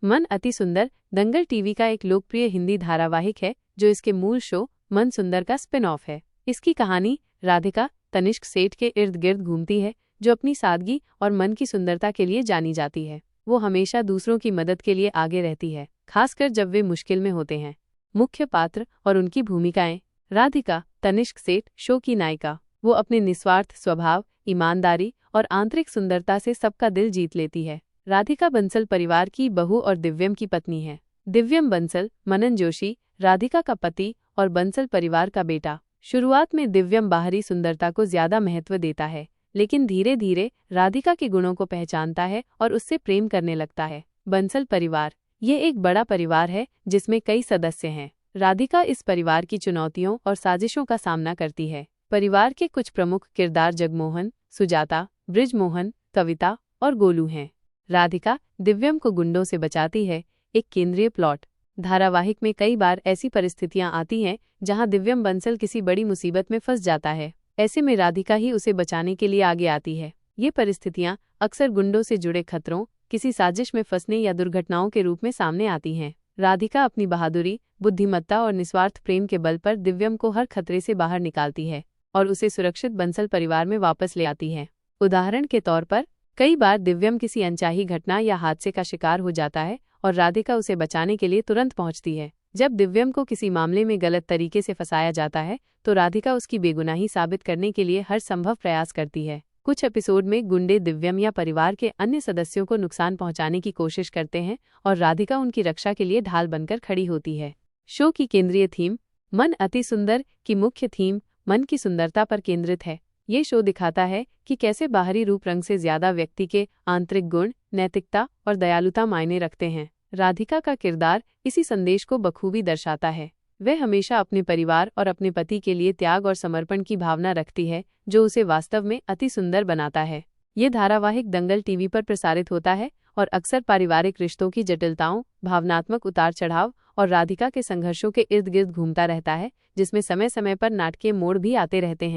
मन अति सुंदर दंगल टीवी का एक लोकप्रिय हिंदी धारावाहिक है जो इसके मूल शो मन सुंदर का स्पिन ऑफ है। इसकी कहानी राधिका तनिष्क सेठ के इर्द गिर्द घूमती है, जो अपनी सादगी और मन की सुंदरता के लिए जानी जाती है। वो हमेशा दूसरों की मदद के लिए आगे रहती है, खासकर जब वे मुश्किल में होते हैं। मुख्य पात्र और उनकी भूमिकाएं। राधिका तनिष्क सेठ शो की नायिका। वो अपने निस्वार्थ स्वभाव, ईमानदारी और आंतरिक सुंदरता से सबका दिल जीत लेती है। राधिका बंसल परिवार की बहू और दिव्यम की पत्नी है। दिव्यम बंसल मनन जोशी राधिका का पति और बंसल परिवार का बेटा। शुरुआत में दिव्यम बाहरी सुंदरता को ज्यादा महत्व देता है, लेकिन धीरे धीरे राधिका के गुणों को पहचानता है और उससे प्रेम करने लगता है। बंसल परिवार ये एक बड़ा परिवार है जिसमें कई सदस्य हैं। राधिका इस परिवार की चुनौतियों और साजिशों का सामना करती है। परिवार के कुछ प्रमुख किरदार जगमोहन, सुजाता, बृजमोहन, कविता और गोलू हैं। राधिका दिव्यम को गुंडों से बचाती है। एक केंद्रीय प्लॉट। धारावाहिक में कई बार ऐसी परिस्थितियां आती हैं जहां दिव्यम बंसल किसी बड़ी मुसीबत में फंस जाता है। ऐसे में राधिका ही उसे बचाने के लिए आगे आती है। ये परिस्थितियां अक्सर गुंडों से जुड़े खतरों, किसी साजिश में फंसने या दुर्घटनाओं के रूप में सामने आती हैं। राधिका अपनी बहादुरी, बुद्धिमत्ता और निस्वार्थ प्रेम के बल पर दिव्यम को हर खतरे से बाहर निकालती है और उसे सुरक्षित बंसल परिवार में वापस ले आती है। उदाहरण के तौर पर, कई बार दिव्यम किसी अनचाही घटना या हादसे का शिकार हो जाता है और राधिका उसे बचाने के लिए तुरंत पहुंचती है। जब दिव्यम को किसी मामले में गलत तरीके से फंसाया जाता है तो राधिका उसकी बेगुनाही साबित करने के लिए हर संभव प्रयास करती है। कुछ एपिसोड में गुंडे दिव्यम या परिवार के अन्य सदस्यों को नुकसान पहुंचाने की कोशिश करते हैं और राधिका उनकी रक्षा के लिए ढाल बनकर खड़ी होती है। शो की केंद्रीय थीम मन अति सुंदर की मुख्य थीम मन की सुंदरता पर केंद्रित है। ये शो दिखाता है कि कैसे बाहरी रूप रंग से ज्यादा व्यक्ति के आंतरिक गुण, नैतिकता और दयालुता मायने रखते हैं। राधिका का किरदार इसी संदेश को बखूबी दर्शाता है। वह हमेशा अपने परिवार और अपने पति के लिए त्याग और समर्पण की भावना रखती है, जो उसे वास्तव में अति सुंदर बनाता है। ये धारावाहिक दंगल टीवी पर प्रसारित होता है और अक्सर पारिवारिक रिश्तों की जटिलताओं, भावनात्मक उतार चढ़ाव और राधिका के संघर्षों के इर्द गिर्द घूमता रहता है, जिसमें समय समय पर नाटकीय मोड़ भी आते रहते हैं।